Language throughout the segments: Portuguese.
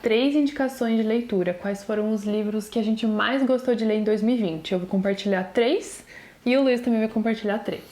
3 indicações de leitura. Quais foram os livros que a gente mais gostou de ler em 2020? Eu vou compartilhar 3 e o Luiz também vai compartilhar 3.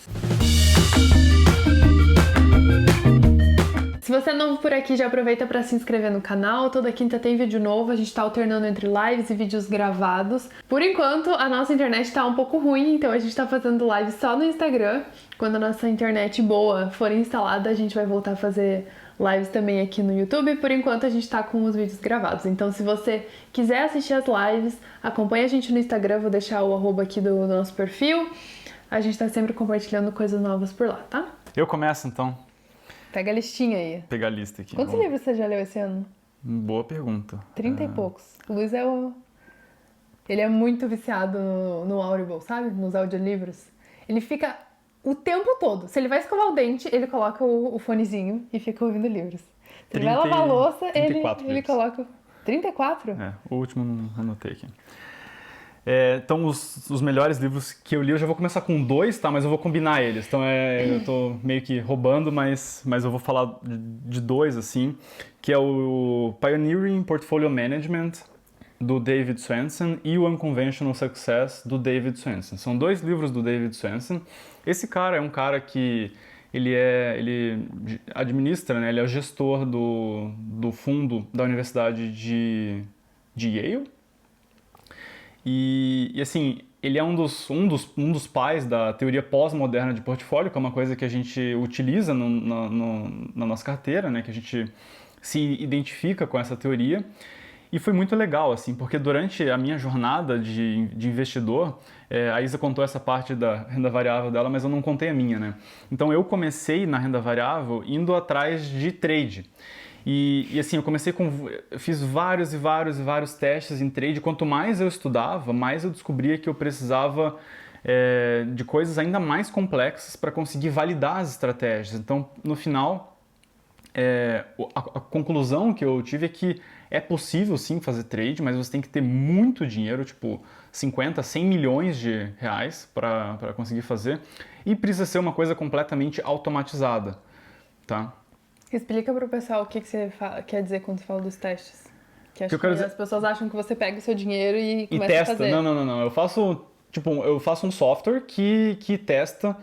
Se você é novo por aqui, já aproveita para se inscrever no canal. Toda quinta tem vídeo novo, a gente tá alternando entre lives e vídeos gravados. Por enquanto, a nossa internet tá um pouco ruim, então a gente tá fazendo live só no Instagram. Quando a nossa internet boa for instalada, a gente vai voltar a fazer lives também aqui no YouTube. Por enquanto, a gente tá com os vídeos gravados. Então, se você quiser assistir as lives, acompanha a gente no Instagram, vou deixar o arroba aqui do nosso perfil. A gente tá sempre compartilhando coisas novas por lá, tá? Eu começo, então. Pega a listinha aí. Vou pegar a lista aqui. Quantos livros você já leu esse ano? Boa pergunta. 30 e poucos. O Luiz ele é muito viciado no Audible, sabe? Nos audiolivros. Ele fica o tempo todo. Se ele vai escovar o dente, ele coloca o fonezinho e fica ouvindo livros. Se ele vai lavar a louça, ele coloca... 34? É, o último não anotei aqui. Então, os melhores livros que eu li, eu já vou começar com 2, tá? Mas eu vou combinar eles. Então, eu tô meio que roubando, mas eu vou falar de 2, assim, que é o Pioneering Portfolio Management, do David Swensen, e o Unconventional Success, do David Swensen. São 2 livros do David Swensen. Esse cara é um cara que ele administra, né? Ele é o gestor do fundo da Universidade de Yale. E assim, ele é um dos pais da teoria pós-moderna de portfólio, que é uma coisa que a gente utiliza na nossa carteira, né? Que a gente se identifica com essa teoria. E foi muito legal, assim, porque durante a minha jornada de investidor, a Isa contou essa parte da renda variável dela, mas eu não contei a minha, né? Então eu comecei na renda variável indo atrás de trade. E assim, eu fiz vários testes em trade. Quanto mais eu estudava, mais eu descobria que eu precisava de coisas ainda mais complexas para conseguir validar as estratégias. Então, no final, a conclusão que eu tive é que é possível sim fazer trade, mas você tem que ter muito dinheiro, tipo 50, 100 milhões de reais para conseguir fazer. E precisa ser uma coisa completamente automatizada, tá? Explica pro pessoal o que você quer dizer quando você fala dos testes. Que acho que as pessoas acham que você pega o seu dinheiro e começa testa. a fazer. Não. Eu faço um software que testa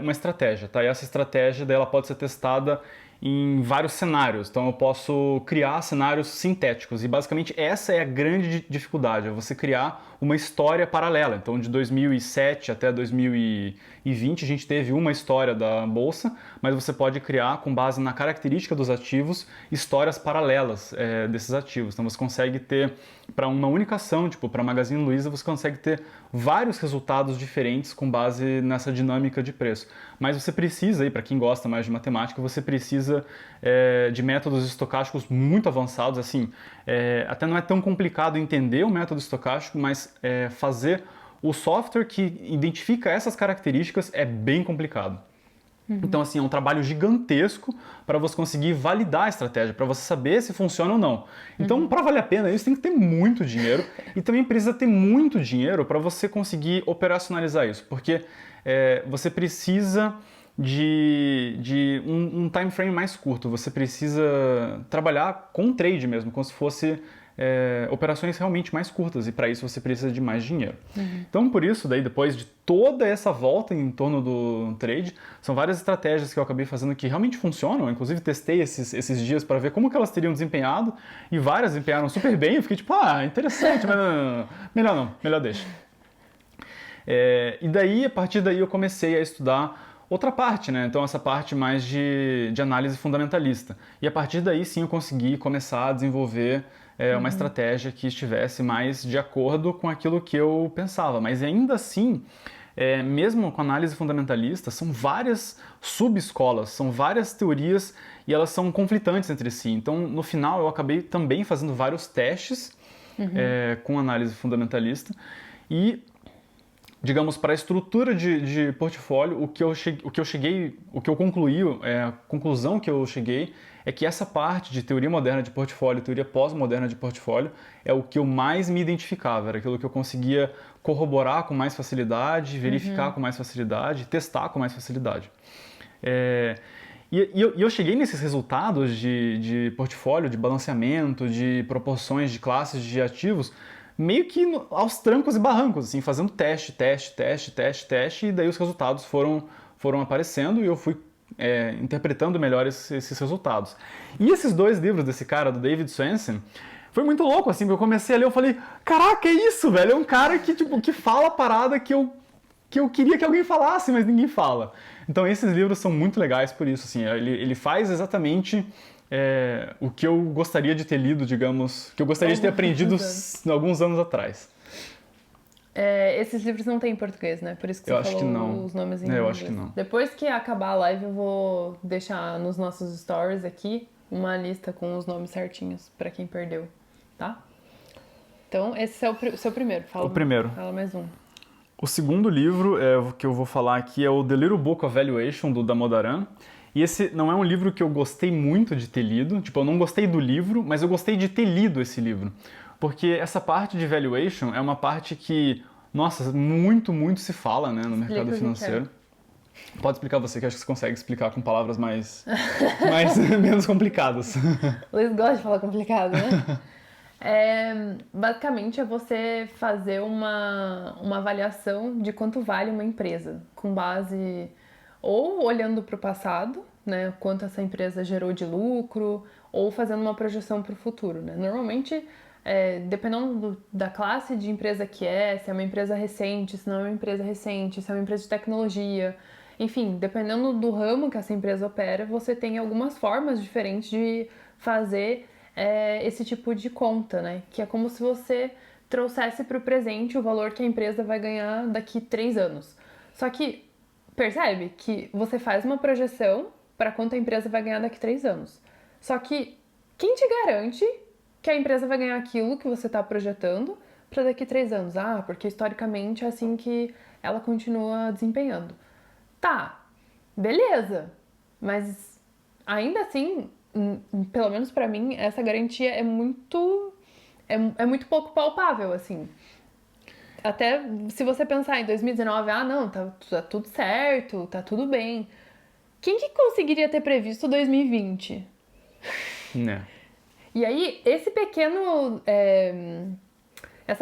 uma estratégia, tá? E essa estratégia daí ela pode ser testada em vários cenários. Então eu posso criar cenários sintéticos. E basicamente essa é a grande dificuldade, é você criar uma história paralela. Então de 2007 até 2020 a gente teve uma história da bolsa, mas você pode criar, com base na característica dos ativos, histórias paralelas desses ativos. Então você consegue ter, para uma única ação, tipo para Magazine Luiza, você consegue ter vários resultados diferentes com base nessa dinâmica de preço. Mas você precisa, para quem gosta mais de matemática, você precisa de métodos estocásticos muito avançados. Assim, até não é tão complicado entender o método estocástico, mas fazer o software que identifica essas características é bem complicado. Então, assim, é um trabalho gigantesco para você conseguir validar a estratégia, para você saber se funciona ou não. Então, para valer a pena isso, tem que ter muito dinheiro e também precisa ter muito dinheiro para você conseguir operacionalizar isso, porque você precisa de um time frame mais curto, você precisa trabalhar com trade mesmo, como se fosse operações realmente mais curtas, e para isso você precisa de mais dinheiro. Então, por isso, daí, depois de toda essa volta em torno do trade, são várias estratégias que eu acabei fazendo que realmente funcionam. Eu, inclusive, testei esses dias para ver como que elas teriam desempenhado, e várias desempenharam super bem. Eu fiquei tipo, interessante, mas melhor deixa. E daí, a partir daí, eu comecei a estudar outra parte, né? Então, essa parte mais de análise fundamentalista. E a partir daí, sim, eu consegui começar a desenvolver uma estratégia que estivesse mais de acordo com aquilo que eu pensava. Mas ainda assim, mesmo com análise fundamentalista, são várias subescolas, são várias teorias e elas são conflitantes entre si. Então, no final, eu acabei também fazendo vários testes com análise fundamentalista e, digamos, para a estrutura de portfólio, o que eu concluí, a conclusão que eu cheguei é que essa parte de teoria moderna de portfólio, teoria pós-moderna de portfólio, é o que eu mais me identificava, era aquilo que eu conseguia corroborar com mais facilidade, verificar com mais facilidade, testar com mais facilidade. E eu cheguei nesses resultados de portfólio, de balanceamento, de proporções de classes de ativos, meio que aos trancos e barrancos, assim, fazendo teste, e daí os resultados foram aparecendo e eu fui interpretando melhor esses resultados. E esses 2 livros desse cara, do David Swensen, foi muito louco, assim, porque eu comecei a ler, eu falei, caraca, é isso, velho, é um cara que fala a parada que eu queria que alguém falasse, mas ninguém fala. Então esses livros são muito legais por isso, assim, ele faz exatamente o que eu gostaria de ter lido, digamos, que eu gostaria de ter aprendido alguns anos atrás. Esses livros não tem em português, né? Por isso que você falou os nomes em inglês. Eu acho que não. Depois que acabar a live, eu vou deixar nos nossos stories aqui uma lista com os nomes certinhos pra quem perdeu, tá? Então, esse é o seu primeiro. O primeiro. Fala mais um. O segundo livro que eu vou falar aqui é o The Little Book of Valuation, do Damodaran. E esse não é um livro que eu gostei muito de ter lido. Tipo, eu não gostei do livro, mas eu gostei de ter lido esse livro. Porque essa parte de valuation é uma parte que, nossa, muito se fala, né, no mercado financeiro. Pode explicar você, que acho que você consegue explicar com palavras menos complicadas. Luiz gosta de falar complicado, né? Basicamente é você fazer uma avaliação de quanto vale uma empresa, com base ou olhando para o passado, né, quanto essa empresa gerou de lucro, ou fazendo uma projeção para o futuro, né? Normalmente, dependendo da classe de empresa que se é uma empresa recente, se não é uma empresa recente, se é uma empresa de tecnologia, enfim, dependendo do ramo que essa empresa opera, você tem algumas formas diferentes de fazer esse tipo de conta, né? Que é como se você trouxesse para o presente o valor que a empresa vai ganhar daqui 3 anos. Só que percebe que você faz uma projeção para quanto a empresa vai ganhar daqui 3 anos. Só que quem te garante que a empresa vai ganhar aquilo que você está projetando para daqui 3 anos? Porque historicamente é assim que ela continua desempenhando. Tá, beleza, mas ainda assim, pelo menos para mim, essa garantia é muito pouco palpável, assim. Até se você pensar em 2019, não, tá tudo certo, tá tudo bem. Quem que conseguiria ter previsto 2020? Né. E aí, essa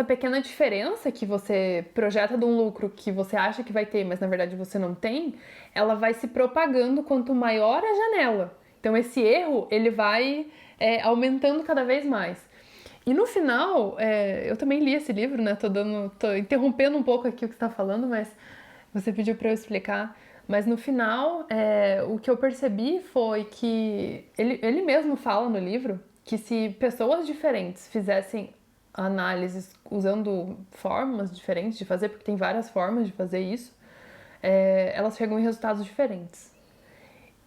pequena diferença que você projeta de um lucro que você acha que vai ter, mas na verdade você não tem, ela vai se propagando quanto maior a janela. Então esse erro, ele vai aumentando cada vez mais. E no final, eu também li esse livro, né? Tô interrompendo um pouco aqui o que você está falando, mas você pediu para eu explicar. Mas no final, o que eu percebi foi que ele mesmo fala no livro que se pessoas diferentes fizessem análises usando formas diferentes de fazer, porque tem várias formas de fazer isso, elas chegam em resultados diferentes.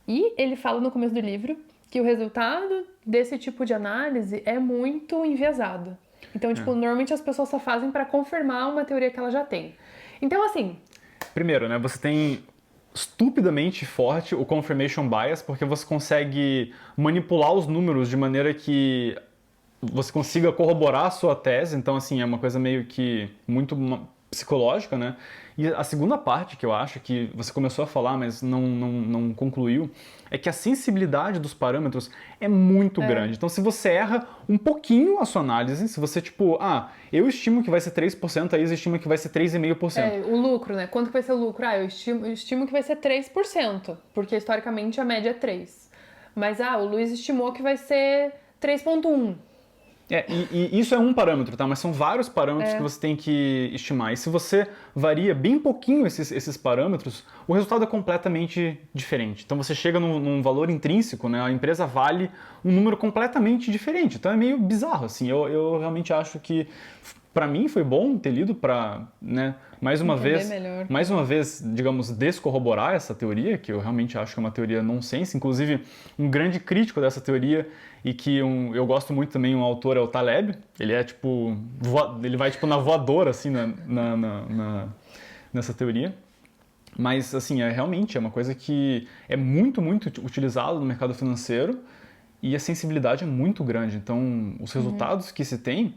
E ele fala no começo do livro que o resultado desse tipo de análise é muito enviesado. Então, normalmente as pessoas só fazem para confirmar uma teoria que ela já tem. Então, assim... Primeiro, né, você tem estupidamente forte o confirmation bias, porque você consegue manipular os números de maneira que você consiga corroborar a sua tese. Então, assim, é uma coisa meio que muito psicológica, né? E a segunda parte que eu acho que você começou a falar, mas não concluiu, é que a sensibilidade dos parâmetros é muito grande. Então, se você erra um pouquinho a sua análise, se você, eu estimo que vai ser 3%, a Isa estima que vai ser 3,5%. O lucro, né? Quanto que vai ser o lucro? Eu estimo que vai ser 3%, porque historicamente a média é 3%. Mas, o Luiz estimou que vai ser 3,1%. E isso é um parâmetro, tá? Mas são vários parâmetros que você tem que estimar. E se você varia bem pouquinho esses parâmetros, o resultado é completamente diferente. Então você chega num valor intrínseco, né? A empresa vale um número completamente diferente. Então é meio bizarro, assim. Eu realmente acho que, para mim, foi bom ter lido para, né, mais uma vez, digamos, descorroborar essa teoria, que eu realmente acho que é uma teoria nonsense. Inclusive, um grande crítico dessa teoria e que eu gosto muito também, um autor, é o Taleb. Ele é ele vai na voadora, assim, nessa teoria. Mas, assim, realmente é uma coisa que é muito utilizado no mercado financeiro e a sensibilidade é muito grande. Então, os resultados que se tem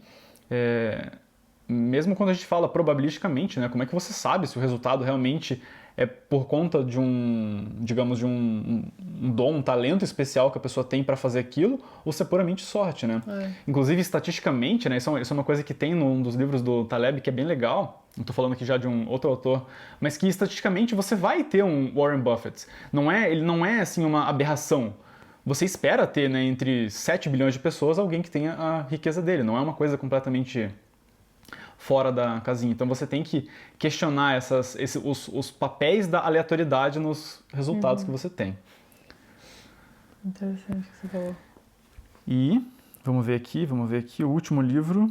mesmo quando a gente fala probabilisticamente, né? Como é que você sabe se o resultado realmente é por conta de digamos, de um dom, um talento especial que a pessoa tem para fazer aquilo, ou se é puramente sorte, né? Inclusive, estatisticamente, né? Isso é uma coisa que tem num dos livros do Taleb que é bem legal. Não estou falando aqui já de um outro autor, mas que estatisticamente você vai ter um Warren Buffett. Ele não é assim uma aberração. Você espera ter, né, entre 7 bilhões de pessoas alguém que tenha a riqueza dele. Não é uma coisa completamente fora da casinha. Então você tem que questionar os papéis da aleatoriedade nos resultados que você tem. Interessante o que você falou. E vamos ver aqui o último livro.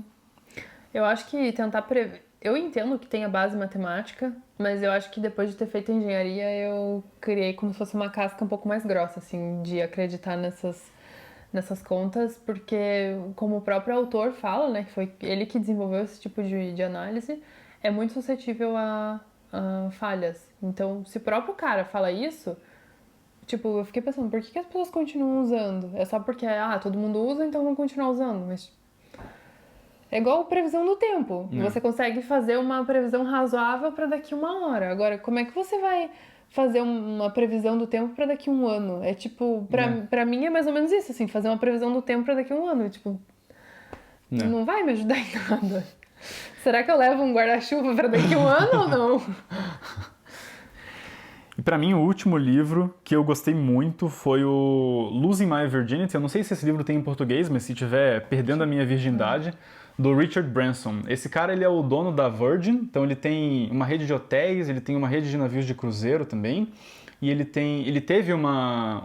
Eu acho que tentar prever. Eu entendo que tem a base matemática, mas eu acho que depois de ter feito engenharia, eu criei como se fosse uma casca um pouco mais grossa, assim, de acreditar nessas contas, porque como o próprio autor fala, né, que foi ele que desenvolveu esse tipo de análise, é muito suscetível a falhas. Então, se o próprio cara fala isso, tipo, eu fiquei pensando, por que as pessoas continuam usando? É só porque, todo mundo usa, então vão continuar usando, mas é igual previsão do tempo. Você consegue fazer uma previsão razoável para daqui uma hora. Agora, como é que você vai fazer uma previsão do tempo para daqui um ano? É tipo, pra mim é mais ou menos isso, assim, fazer uma previsão do tempo para daqui um ano. Tipo, não vai me ajudar em nada. Será que eu levo um guarda-chuva para daqui um ano ou não? E pra mim, o último livro que eu gostei muito foi o Losing My Virginity. Eu não sei se esse livro tem em português, mas se tiver, Perdendo a Minha Virgindade, do Richard Branson. Esse cara, ele é o dono da Virgin, então ele tem uma rede de hotéis, ele tem uma rede de navios de cruzeiro também, e ele teve uma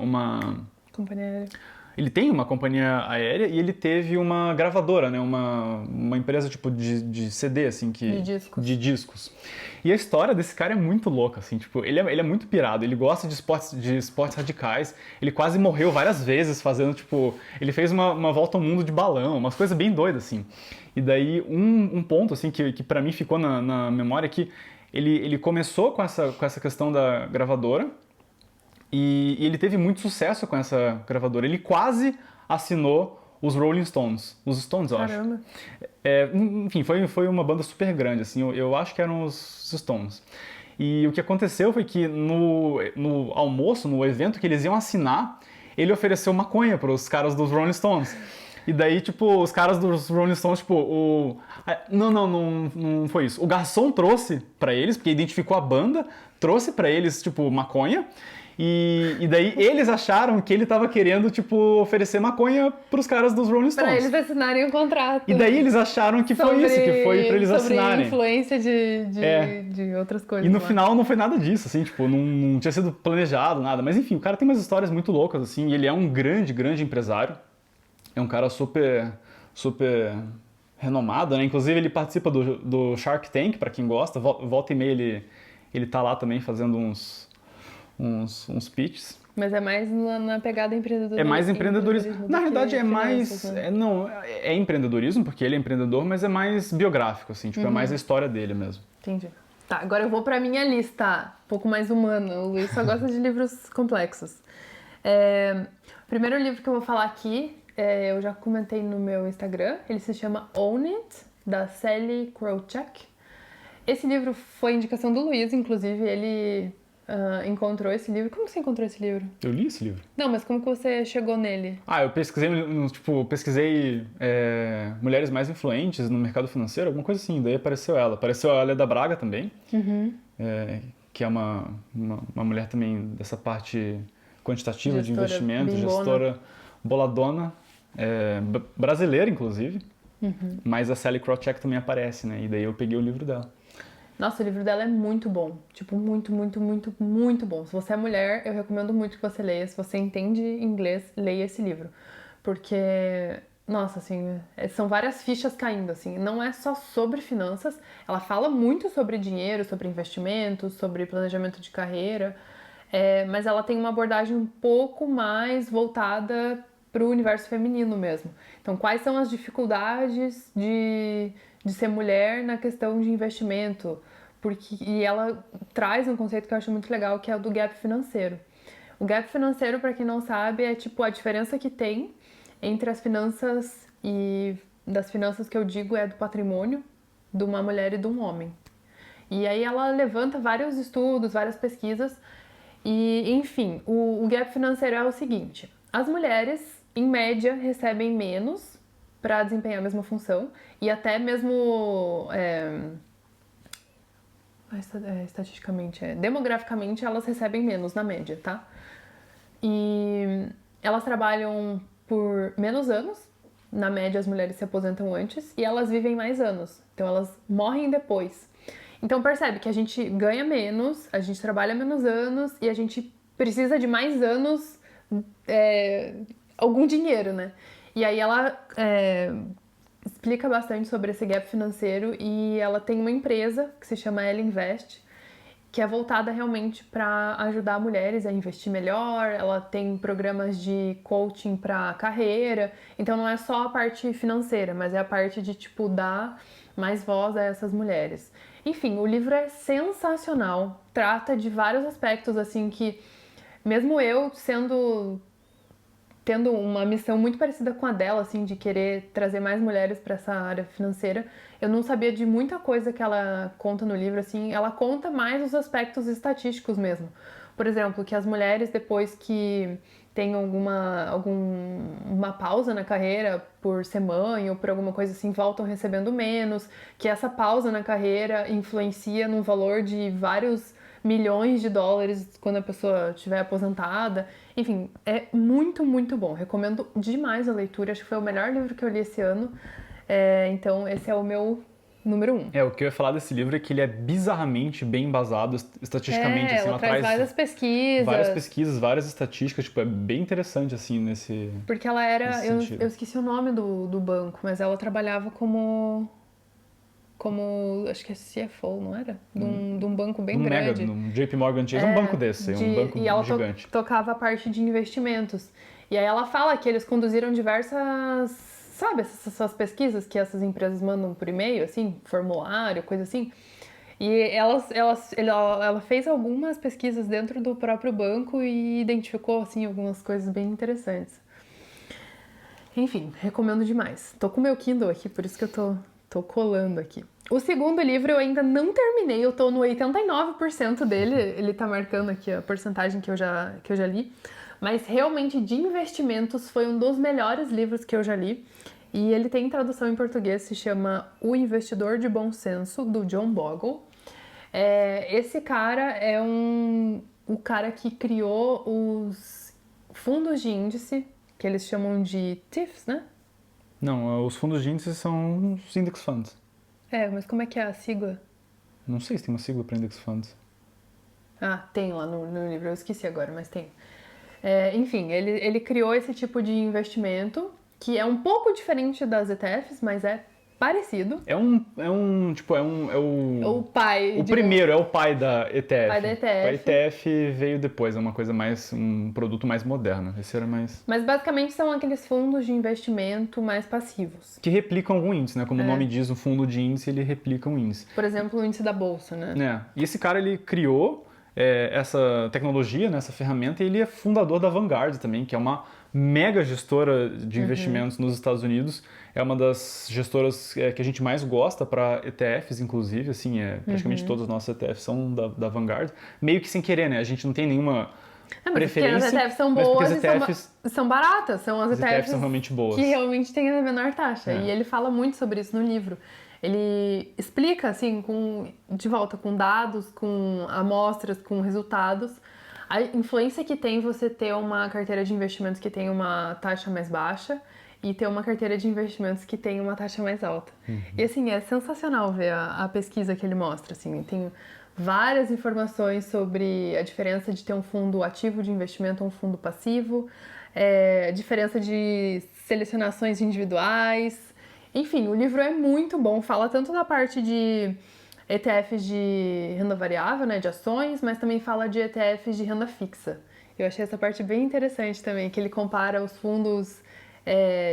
Companhia aérea. Ele tem uma companhia aérea e ele teve uma gravadora, né? Uma empresa tipo de CD, assim, de discos. E a história desse cara é muito louca, assim, tipo, ele é muito pirado, ele gosta de esportes radicais, ele quase morreu várias vezes fazendo, tipo, ele fez uma volta ao mundo de balão, umas coisas bem doidas, assim. E daí, um ponto, assim, que pra mim ficou na memória é que ele começou com essa questão da gravadora, e ele teve muito sucesso com essa gravadora. Ele quase assinou os Rolling Stones. Os Stones, eu acho. Caramba. Enfim, foi uma banda super grande, assim. Eu acho que eram os Stones. E o que aconteceu foi que no almoço, no evento que eles iam assinar, ele ofereceu maconha para os caras dos Rolling Stones. E daí, tipo, os caras dos Rolling Stones, tipo, não foi isso. O garçom trouxe para eles, porque identificou a banda, trouxe para eles, tipo, maconha. E daí eles acharam que ele tava querendo, tipo, oferecer maconha pros caras dos Rolling Stones. Pra eles assinarem um contrato. E daí eles acharam que foi isso, que foi pra eles assinarem. Sobre influência de outras coisas. E no final não foi nada disso, assim, tipo, não tinha sido planejado, nada. Mas enfim, o cara tem umas histórias muito loucas, assim, e ele é um grande, grande empresário. É um cara super, super renomado, né? Inclusive ele participa do Shark Tank, pra quem gosta. Volta e meia ele tá lá também fazendo uns pitches. Mas é mais na pegada empreendedorismo. É mais empreendedorismo. Na realidade é mais... Né? É empreendedorismo, porque ele é empreendedor, mas é mais biográfico, assim. Tipo, é mais a história dele mesmo. Entendi. Tá, agora eu vou pra minha lista, um pouco mais humana. O Luiz só gosta de livros complexos. O primeiro livro que eu vou falar aqui, eu já comentei no meu Instagram. Ele se chama Own It, da Sally Krawcheck. Esse livro foi indicação do Luiz, inclusive ele... encontrou esse livro. Como você encontrou esse livro? Eu li esse livro. Não, mas como que você chegou nele? Eu pesquisei mulheres mais influentes no mercado financeiro, alguma coisa assim, daí apareceu ela. Apareceu a Leda Braga também, que é uma mulher também dessa parte quantitativa Gestora de investimentos, bimbona. gestora boladona, brasileira inclusive, mas a Sally Krawcheck também aparece, né? E daí eu peguei o livro dela. Nossa, o livro dela é muito bom. Tipo, muito, muito, muito, muito bom. Se você é mulher, eu recomendo muito que você leia. Se você entende inglês, leia esse livro. Porque, nossa, assim, são várias fichas caindo, assim. Não é só sobre finanças. Ela fala muito sobre dinheiro, sobre investimentos, sobre planejamento de carreira. Mas ela tem uma abordagem um pouco mais voltada para o universo feminino mesmo. Então, quais são as dificuldades de ser mulher na questão de investimento? E ela traz um conceito que eu acho muito legal, que é o do gap financeiro. O gap financeiro, para quem não sabe, é tipo a diferença que tem entre as finanças das finanças que eu digo é do patrimônio, de uma mulher e de um homem. E aí ela levanta vários estudos, várias pesquisas e, enfim, o gap financeiro é o seguinte: as mulheres, em média, recebem menos para desempenhar a mesma função e até mesmo estatisticamente, demograficamente, elas recebem menos na média, tá? E elas trabalham por menos anos, na média as mulheres se aposentam antes e elas vivem mais anos, então elas morrem depois. Então percebe que a gente ganha menos, a gente trabalha menos anos e a gente precisa de mais anos, algum dinheiro, né? E aí ela explica bastante sobre esse gap financeiro e ela tem uma empresa que se chama Ela Invest, que é voltada realmente para ajudar mulheres a investir melhor. Ela tem programas de coaching para carreira, então não é só a parte financeira, mas é a parte de tipo dar mais voz a essas mulheres. Enfim, o livro é sensacional, trata de vários aspectos assim que mesmo eu tendo uma missão muito parecida com a dela, assim, de querer trazer mais mulheres para essa área financeira, eu não sabia de muita coisa que ela conta no livro, assim, ela conta mais os aspectos estatísticos mesmo. Por exemplo, que as mulheres, depois que tem uma pausa na carreira por ser mãe ou por alguma coisa assim, voltam recebendo menos, que essa pausa na carreira influencia num valor de vários milhões de dólares quando a pessoa estiver aposentada. Enfim, é muito, muito bom. Recomendo demais a leitura. Acho que foi o melhor livro que eu li esse ano. Então, esse é o meu número 1. O que eu ia falar desse livro é que ele é bizarramente bem embasado estatisticamente. Assim, Ela traz várias pesquisas. Várias pesquisas, várias estatísticas. Tipo, é bem interessante, assim, nesse Porque ela era... Eu sentido. esqueci o nome do banco, mas ela trabalhava como acho que é CFO, não era? De um banco bem grande. Um JP Morgan Chase, um banco desse, um banco e ela gigante. Tocava a parte de investimentos. E aí ela fala que eles conduziram diversas, sabe, essas pesquisas que essas empresas mandam por e-mail, assim, formulário, coisa assim. E ela fez algumas pesquisas dentro do próprio banco e identificou, assim, algumas coisas bem interessantes. Enfim, recomendo demais. Tô com o meu Kindle aqui, por isso que eu tô colando aqui. O segundo livro eu ainda não terminei, eu tô no 89% dele, ele tá marcando aqui a porcentagem que eu já li, mas realmente de investimentos foi um dos melhores livros que eu já li, e ele tem tradução em português, se chama O Investidor de Bom Senso, do John Bogle. Esse cara é o cara que criou os fundos de índice, que eles chamam de TIFs, né? Não, os fundos de índice são os index funds. Mas como é que é a sigla? Não sei se tem uma sigla para index funds. Ah, tem lá no livro, eu esqueci agora, mas tem. Enfim, ele criou esse tipo de investimento, que é um pouco diferente das ETFs, mas é parecido. É o pai. O primeiro é o pai da ETF. Pai da ETF. A ETF veio depois, é uma coisa mais, um produto mais moderno. Esse era mais... Mas basicamente são aqueles fundos de investimento mais passivos. Que replicam algum índice, né? Como o nome diz, o fundo de índice, ele replica um índice. Por exemplo, o índice da bolsa, né? E esse cara, ele criou essa tecnologia, né, essa ferramenta, e ele é fundador da Vanguard também, que é uma mega gestora de investimentos nos Estados Unidos. É uma das gestoras que a gente mais gosta para ETFs, inclusive, assim, praticamente todas as nossas ETFs são da Vanguard. Meio que sem querer, né? A gente não tem nenhuma preferência. Mas as ETFs são boas as ETFs, são baratas, são as ETFs são realmente boas. Que realmente têm a menor taxa. E ele fala muito sobre isso no livro. Ele explica, assim, de volta com dados, com amostras, com resultados, a influência que tem você ter uma carteira de investimentos que tem uma taxa mais baixa e ter uma carteira de investimentos que tem uma taxa mais alta. E, assim, é sensacional ver a pesquisa que ele mostra, assim, tem várias informações sobre a diferença de ter um fundo ativo de investimento ou um fundo passivo, a diferença de selecionações individuais. Enfim, o livro é muito bom, fala tanto da parte de ETFs de renda variável, né, de ações, mas também fala de ETFs de renda fixa. Eu achei essa parte bem interessante também, que ele compara os fundos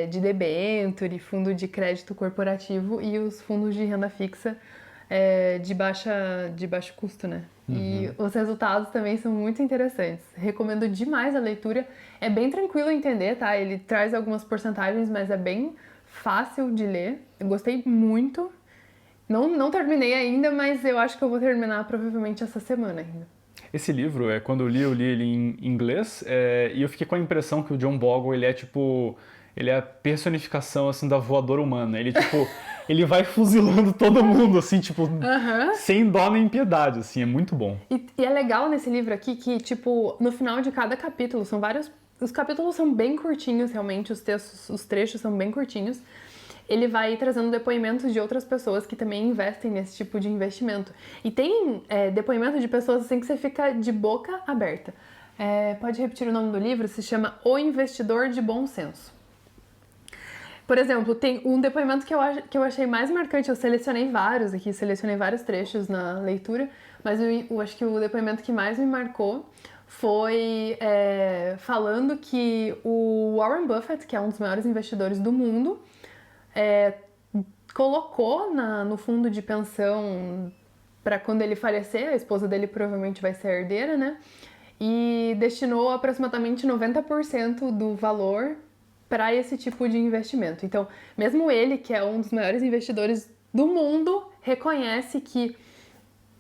de debênture, fundo de crédito corporativo e os fundos de renda fixa de baixo custo, né? E os resultados também são muito interessantes. Recomendo demais a leitura. É bem tranquilo entender, tá? Ele traz algumas porcentagens, mas é bem fácil de ler. Eu gostei muito. Não terminei ainda, mas eu acho que eu vou terminar provavelmente essa semana ainda. Esse livro, quando eu li ele em inglês, e eu fiquei com a impressão que o John Bogle, ele é a personificação, assim, da voadora humana. Ele, tipo, ele vai fuzilando todo mundo, assim, tipo, sem dó nem piedade, assim, é muito bom. E é legal nesse livro aqui que, tipo, no final de cada capítulo, são vários... Os capítulos são bem curtinhos, realmente, os trechos são bem curtinhos. Ele vai trazendo depoimentos de outras pessoas que também investem nesse tipo de investimento. E tem depoimento de pessoas assim que você fica de boca aberta. Pode repetir o nome do livro? Se chama O Investidor de Bom Senso. Por exemplo, tem um depoimento que eu achei mais marcante. Eu selecionei vários aqui, selecionei vários trechos na leitura, mas eu acho que o depoimento que mais me marcou foi falando que o Warren Buffett, que é um dos maiores investidores do mundo, colocou no fundo de pensão para quando ele falecer, a esposa dele provavelmente vai ser a herdeira, né? E destinou aproximadamente 90% do valor para esse tipo de investimento. Então, mesmo ele, que é um dos maiores investidores do mundo, reconhece que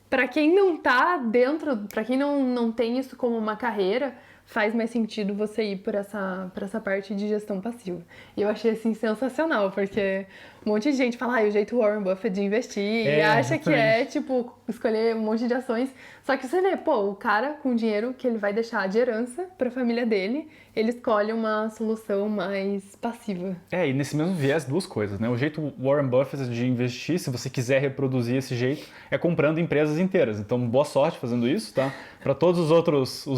para quem não tá dentro, para quem não tem isso como uma carreira, faz mais sentido você ir por essa parte de gestão passiva. E eu achei, assim, sensacional, porque um monte de gente fala, o jeito Warren Buffett de investir, e acha que tipo, escolher um monte de ações. Só que você vê, o cara com dinheiro que ele vai deixar de herança pra família dele, ele escolhe uma solução mais passiva. E nesse mesmo viés, duas coisas, né? O jeito Warren Buffett de investir, se você quiser reproduzir esse jeito, é comprando empresas inteiras. Então, boa sorte fazendo isso, tá? Para todos as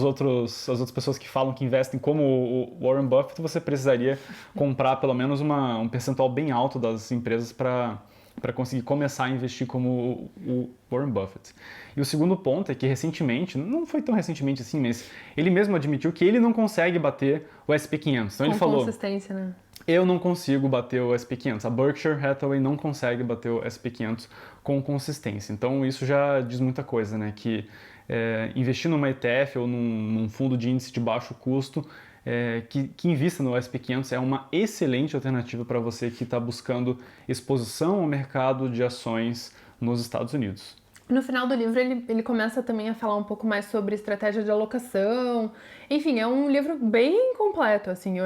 outras pessoas que falam que investem como o Warren Buffett, você precisaria comprar pelo menos um percentual bem alto das empresas para conseguir começar a investir como o Warren Buffett. E o segundo ponto é que recentemente, não foi tão recentemente assim, mas ele mesmo admitiu que ele não consegue bater o SP500. Então ele falou, consistência, né? Eu não consigo bater o SP500. A Berkshire Hathaway não consegue bater o SP500 com consistência. Então isso já diz muita coisa, né? Que investir numa ETF ou num fundo de índice de baixo custo que invista no SP500 é uma excelente alternativa para você que está buscando exposição ao mercado de ações nos Estados Unidos. No final do livro, ele começa também a falar um pouco mais sobre estratégia de alocação. Enfim, é um livro bem completo, assim.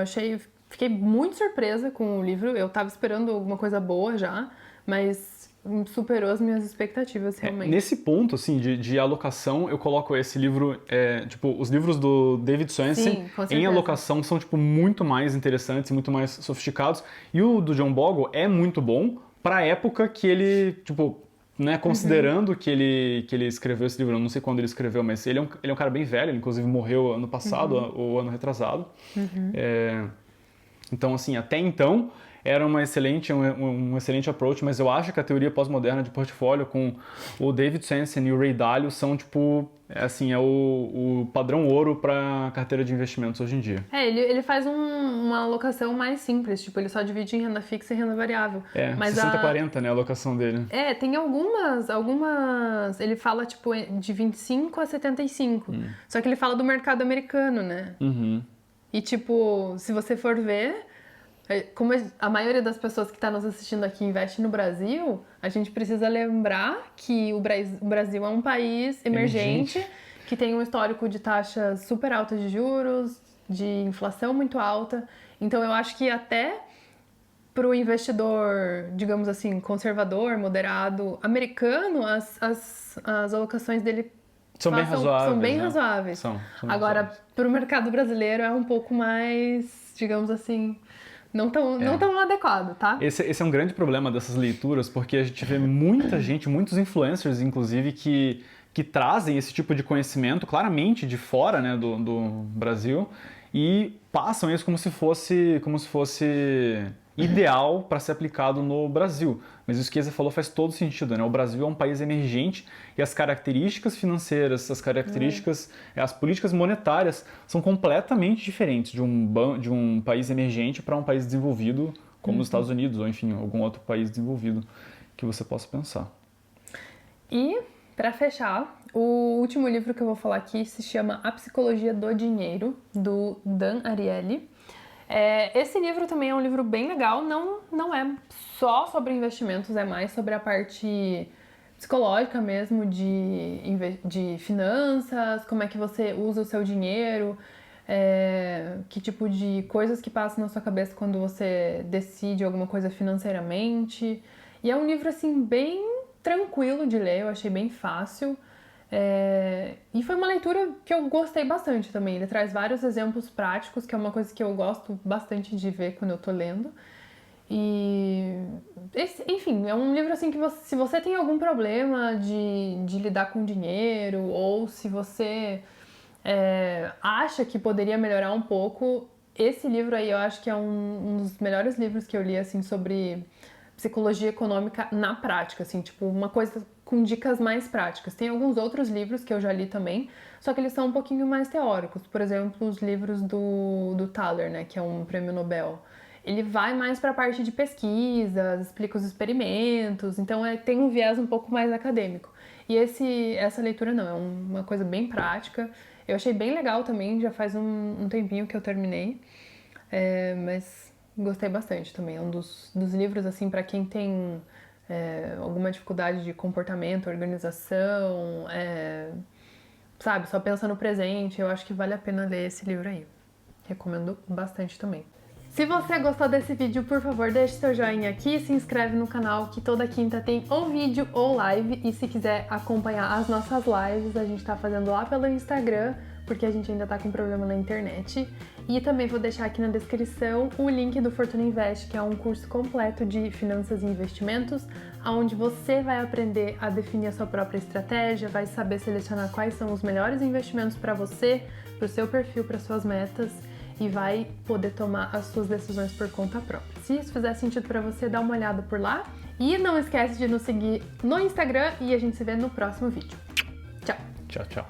Fiquei muito surpresa com o livro. Eu estava esperando alguma coisa boa já, mas superou as minhas expectativas, realmente. Nesse ponto, assim, de alocação, eu coloco esse livro, os livros do David Swensen em alocação são, muito mais interessantes, muito mais sofisticados. E o do John Bogle é muito bom para a época que ele, né, considerando que ele escreveu esse livro, eu não sei quando ele escreveu, mas ele é um cara bem velho, ele inclusive morreu ano passado, ou ano retrasado. Então, assim, até então era um excelente approach, mas eu acho que a teoria pós-moderna de portfólio com o David Swensen e o Ray Dalio são, o padrão ouro para carteira de investimentos hoje em dia. Ele faz uma alocação mais simples, ele só divide em renda fixa e renda variável. Mas 60-40, né, a alocação dele. Tem algumas, ele fala, de 25 a 75, só que ele fala do mercado americano, né? E, se você for ver, como a maioria das pessoas que está nos assistindo aqui investe no Brasil, a gente precisa lembrar que o Brasil é um país emergente que tem um histórico de taxas super altas de juros, de inflação muito alta. Então, eu acho que até para o investidor, digamos assim, conservador, moderado, americano, as alocações dele são bem razoáveis. Agora, para o mercado brasileiro é um pouco mais, digamos assim, não tão adequado, tá? Esse é um grande problema dessas leituras, porque a gente vê muita gente, muitos influencers, inclusive, que trazem esse tipo de conhecimento claramente de fora, né, do Brasil e passam isso como se fosse ideal para ser aplicado no Brasil. Mas isso que você falou faz todo sentido, né? O Brasil é um país emergente e as características financeiras, as políticas monetárias são completamente diferentes de um país emergente para um país desenvolvido como os Estados Unidos ou, enfim, algum outro país desenvolvido que você possa pensar. E, para fechar, o último livro que eu vou falar aqui se chama A Psicologia do Dinheiro, do Dan Ariely. Esse livro também é um livro bem legal, não é só sobre investimentos, é mais sobre a parte psicológica mesmo de finanças, como é que você usa o seu dinheiro, que tipo de coisas que passam na sua cabeça quando você decide alguma coisa financeiramente. E é um livro assim bem tranquilo de ler, eu achei bem fácil. E foi uma leitura que eu gostei bastante também. Ele traz vários exemplos práticos, que é uma coisa que eu gosto bastante de ver quando eu tô lendo. E, enfim, é um livro assim que se você tem algum problema de lidar com dinheiro, ou se você acha que poderia melhorar um pouco, esse livro aí eu acho que é um dos melhores livros que eu li assim sobre psicologia econômica na prática, assim, tipo, uma coisa com dicas mais práticas. Tem alguns outros livros que eu já li também, só que eles são um pouquinho mais teóricos. Por exemplo, os livros do Thaler, né, que é um prêmio Nobel. Ele vai mais para a parte de pesquisas, explica os experimentos, então tem um viés um pouco mais acadêmico. E essa leitura não, é uma coisa bem prática. Eu achei bem legal também, já faz um tempinho que eu terminei, mas gostei bastante também. É um dos livros, assim, para quem tem alguma dificuldade de comportamento, organização, sabe, só pensa no presente, eu acho que vale a pena ler esse livro aí. Recomendo bastante também. Se você gostou desse vídeo, por favor, deixe seu joinha aqui, se inscreve no canal, que toda quinta tem ou vídeo ou live, e se quiser acompanhar as nossas lives, a gente tá fazendo lá pelo Instagram, porque a gente ainda tá com problema na internet. E também vou deixar aqui na descrição o link do Fortuna Invest, que é um curso completo de finanças e investimentos, onde você vai aprender a definir a sua própria estratégia, vai saber selecionar quais são os melhores investimentos para você, para o seu perfil, para suas metas, e vai poder tomar as suas decisões por conta própria. Se isso fizer sentido para você, dá uma olhada por lá. E não esquece de nos seguir no Instagram e a gente se vê no próximo vídeo. Tchau! Tchau, tchau.